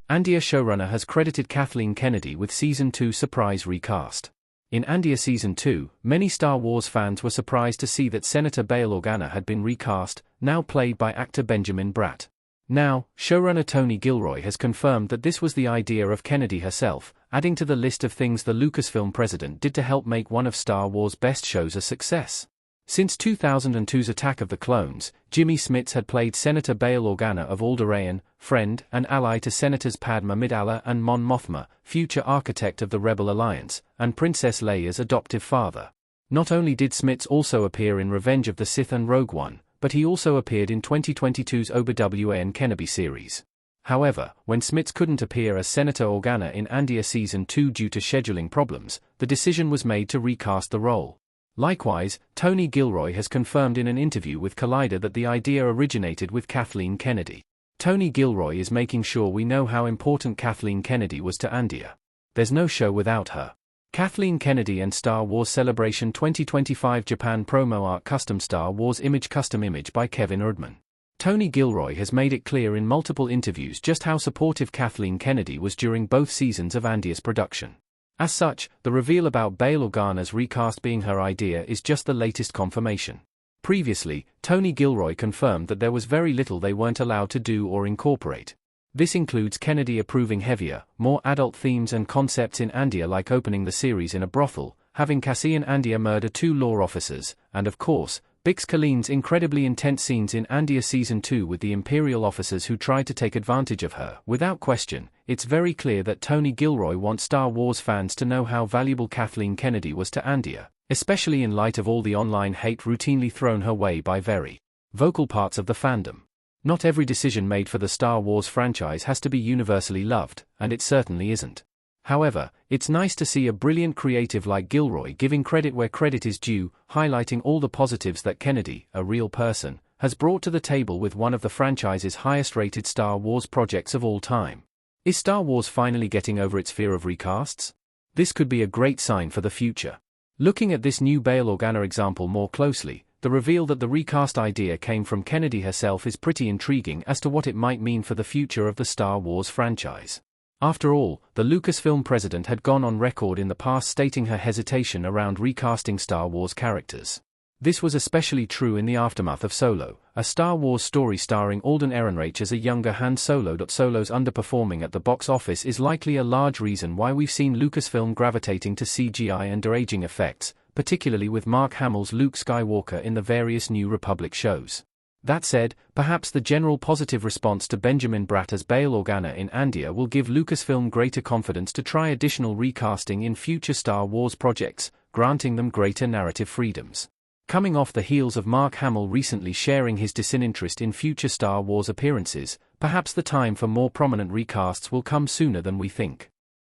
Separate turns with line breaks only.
Andor Showrunner has credited Kathleen Kennedy with Season 2 surprise recast. In Andor Season 2, many Star Wars fans were surprised to see that Senator Bail Organa had been recast, now played by actor Benjamin Bratt. Now, showrunner Tony Gilroy has confirmed that this was the idea of Kennedy herself, adding to the list of things the Lucasfilm president did to help make one of Star Wars' best shows a success. Since 2002's Attack of the Clones, Jimmy Smits had played Senator Bail Organa of Alderaan, friend and ally to Senators Padme Amidala and Mon Mothma, future architect of the Rebel Alliance, and Princess Leia's adoptive father. Not only did Smits also appear in Revenge of the Sith and Rogue One, but he also appeared in 2022's Obi-Wan Kenobi series. However, when Smits couldn't appear as Senator Organa in Andor Season 2 due to scheduling problems, the decision was made to recast the role. Likewise, Tony Gilroy has confirmed in an interview with Collider that the idea originated with Kathleen Kennedy. Tony Gilroy is making sure we know how important Kathleen Kennedy was to Andor. There's no show without her. Kathleen Kennedy and Star Wars Celebration 2025 Japan Promo Art Custom Star Wars Image Custom Image by Kevin Erdman. Tony Gilroy has made it clear in multiple interviews just how supportive Kathleen Kennedy was during both seasons of Andor's production. As such, the reveal about Bail Organa's recast being her idea is just the latest confirmation. Previously, Tony Gilroy confirmed that there was very little they weren't allowed to do or incorporate. This includes Kennedy approving heavier, more adult themes and concepts in Andor, like opening the series in a brothel, having Cassian Andor murder 2 law officers, and of course, Bix Colleen's incredibly intense scenes in Andor Season 2 with the Imperial officers who tried to take advantage of her. Without question, it's very clear that Tony Gilroy wants Star Wars fans to know how valuable Kathleen Kennedy was to Andor, especially in light of all the online hate routinely thrown her way by very vocal parts of the fandom. Not every decision made for the Star Wars franchise has to be universally loved, and it certainly isn't. However, it's nice to see a brilliant creative like Gilroy giving credit where credit is due, highlighting all the positives that Kennedy, a real person, has brought to the table with one of the franchise's highest-rated Star Wars projects of all time. Is Star Wars finally getting over its fear of recasts? This could be a great sign for the future. Looking at this new Bail Organa example more closely, the reveal that the recast idea came from Kennedy herself is pretty intriguing as to what it might mean for the future of the Star Wars franchise. After all, the Lucasfilm president had gone on record in the past stating her hesitation around recasting Star Wars characters. This was especially true in the aftermath of Solo, a Star Wars story starring Alden Ehrenreich as a younger Han Solo. Solo's underperforming at the box office is likely a large reason why we've seen Lucasfilm gravitating to CGI and de-aging effects, particularly with Mark Hamill's Luke Skywalker in the various New Republic shows. That said, perhaps the general positive response to Benjamin Bratt as Bail Organa in Andor will give Lucasfilm greater confidence to try additional recasting in future Star Wars projects, granting them greater narrative freedoms. Coming off the heels of Mark Hamill recently sharing his disinterest in future Star Wars appearances, perhaps the time for more prominent recasts will come sooner than we think.